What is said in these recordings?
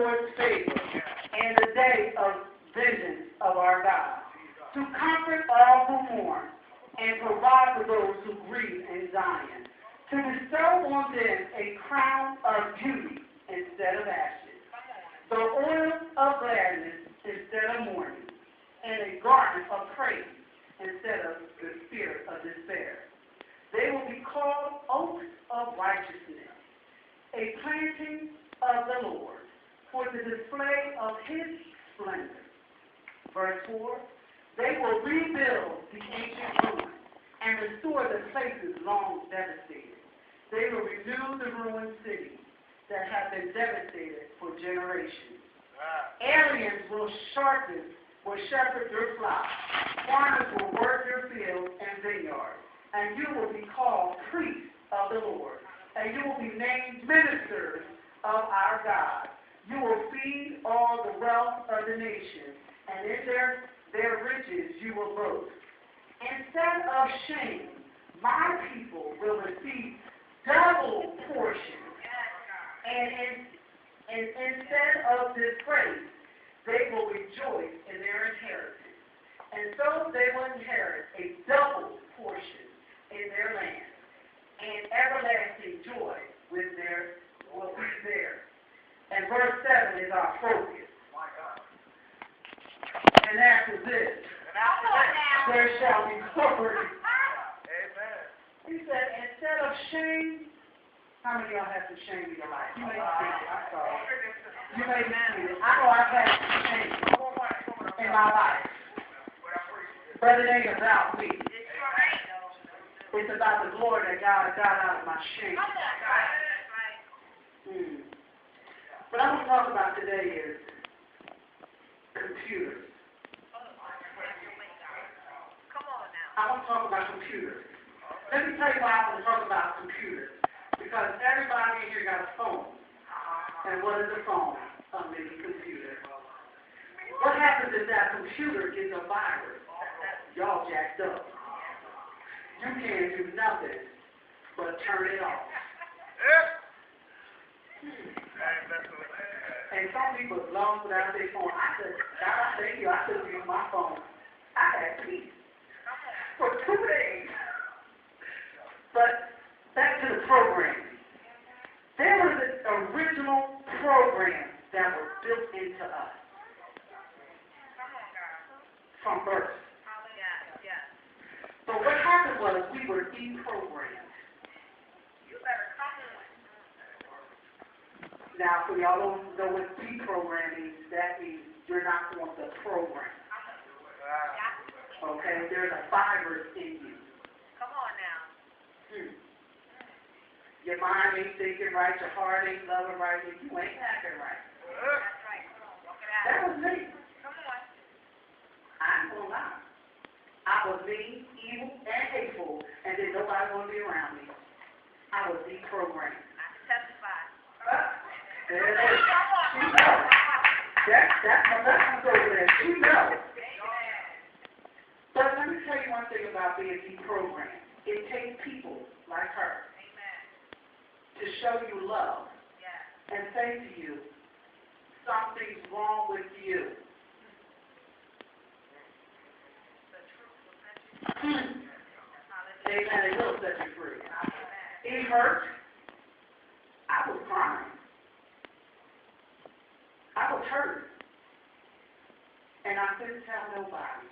Lord's favor and the day of vengeance of our God, to comfort all who mourn and provide for those who grieve in Zion, to bestow on them a crown of beauty instead of ashes, the oil of gladness instead of mourning, and a garment of praise instead of the spirit of despair. They will be called oaks of righteousness, a planting of the Lord, for the display of his splendor. Verse 4, they will rebuild the ancient ruins and restore the places long devastated. They will renew the ruined cities that have been devastated for generations. Aliens will shepherd your flocks. Farmers will work your fields and vineyards, and you will be called priests of the Lord, and you will be named ministers of our God. You will feed all the wealth of the nations, and in their riches you will boast. Instead of shame, my people will receive double portions, and instead of disgrace, they will rejoice in their inheritance. And so they will inherit a double portion in their land, and everlasting joy will be theirs. And verse 7 is our focus. And after this, there shall be glory. Amen. He said, instead of shame, how many of y'all have some shame in your life? You may see it. I'm sorry. You may see it. I know I've had some shame in my life. But it ain't about me. It's about the glory that God got out of my shame. What I'm going to talk about today is computers. I want to talk about computers. Let me tell you why I want to talk about computers. Because everybody in here got a phone. And what is a phone? A mini computer. What happens if that computer gets a virus? Y'all jacked up. You can't do nothing but turn it off. And some people long without their phone. I said, God, I thank you. I couldn't use my phone. I had peace for 2 days. But back to the programming. There was an original program that was built into us from birth. So what happened was we were deprogrammed. Now, for y'all don't know what deprogramming means, that means you're not on the program. Okay? There's a virus in you. Come on now. Your mind ain't thinking right, your heart ain't loving right, and you ain't acting right. That's right. Walk it out. That was me. Come on. I ain't gonna lie. I was mean, evil, and hateful, and then nobody wanted to be around me. I was deprogrammed. I can testify. There it is. She knows. That's my lessons over there. She knows. But let me tell you one thing about being deprogrammed. It takes people like her to show you love and say to you, something's wrong with you. Amen. It will set you free. It hurt. I was crying. I was hurt. And I couldn't tell nobody.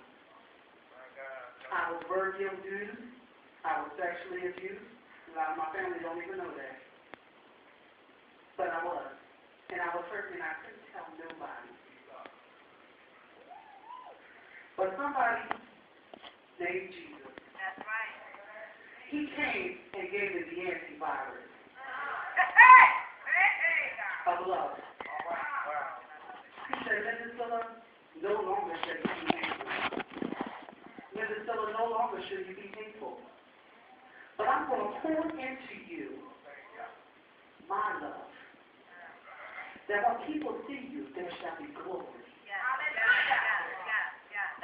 I was verbally abused. I was sexually abused. A lot of my family don't even know that. But I was. And I was hurt and I couldn't tell nobody. But somebody named Jesus. That's right. He came and gave me the antivirus of love. He said, Mindacilla, no longer shall you be angry. Mindacilla, no longer shall you be hateful. But I'm going to pour into you my love. That when people see you, there shall be glory.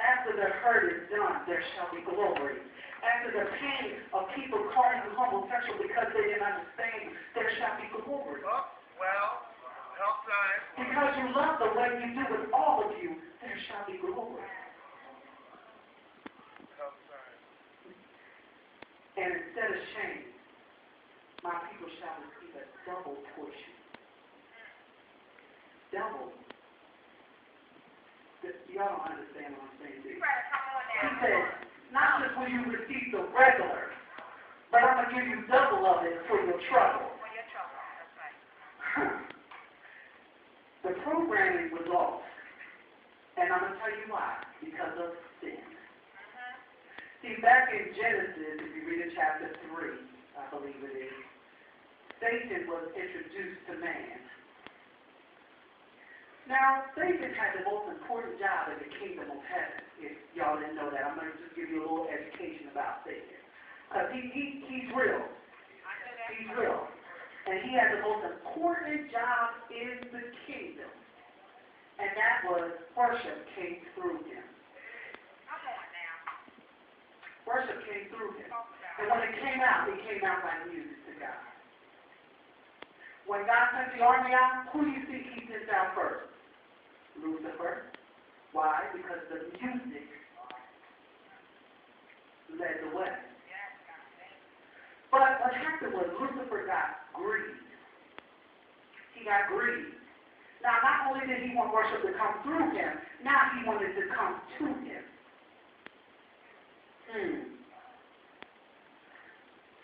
After the hurt is done, there shall be glory. After the pain of people calling you homosexual because they didn't understand you, there shall be glory. Well, help time. Because you love the way you do with all of you, there shall be glory. And instead of shame, my people shall receive a double portion. Double. Y'all don't understand what I'm saying, do you? He said, not just will you receive the regular, but I'm going to give you double of it for your trouble. For your trouble, that's right. The programming was off. And I'm going to tell you why. Because of sin. See, back in Genesis, if you read in chapter 3, I believe it is, Satan was introduced to man. Now, Satan had the most important job in the kingdom of heaven. If y'all didn't know that, I'm going to just give you a little education about Satan. Because he's real. He's real. And he had the most important job in the kingdom. And that was worship came through him. Come on now. Worship came through him. And when it came out by music to God. When God sent the army out, who do you think he sent out first? Lucifer. Why? Because the music led the way. But what happened was Lucifer got greedy. He got greedy. Now, not only did he want worship to come through him, now he wanted to come to him.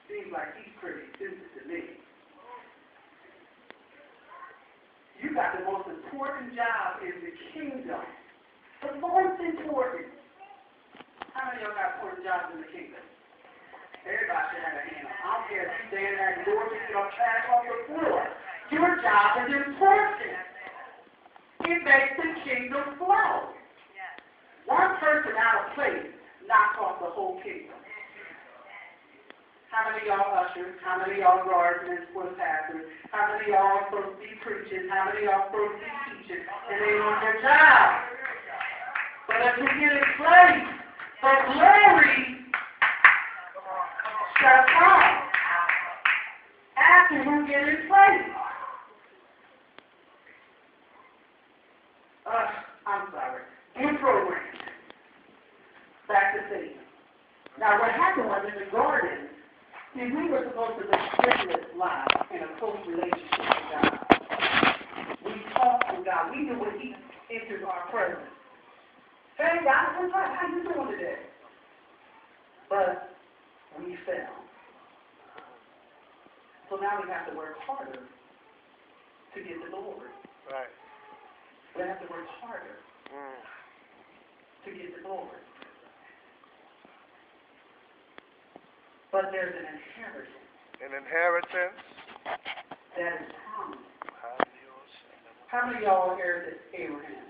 Seems like he's pretty stupid to me. You got the most important job in the kingdom. The most important. How many of y'all got important jobs in the kingdom? Everybody should have a hand on. I don't care if you're standing at the door picking up trash off the floor. Your job is important. It makes the kingdom flow. One person out of place knocks off the whole kingdom. How many of y'all ushers? How many of y'all guardsmen, school pastors? How many of y'all supposed to be preaching? How many of y'all supposed to be teaching? And they on their job. But if we get in place, the glory shall come after we get in place. I'm sorry. Deprogrammed. Back to Satan. Now what happened was in the garden, see, we were supposed to live spiritual lives in a close relationship with God. We talked with God. We knew when he entered our presence. Hey, God, what's up? How you doing today? But we fell. So now we have to work harder to get the glory. Right. We have to work harder to get the glory. But there's an inheritance. An inheritance. That is promised. How many of y'all are heirs of Abraham?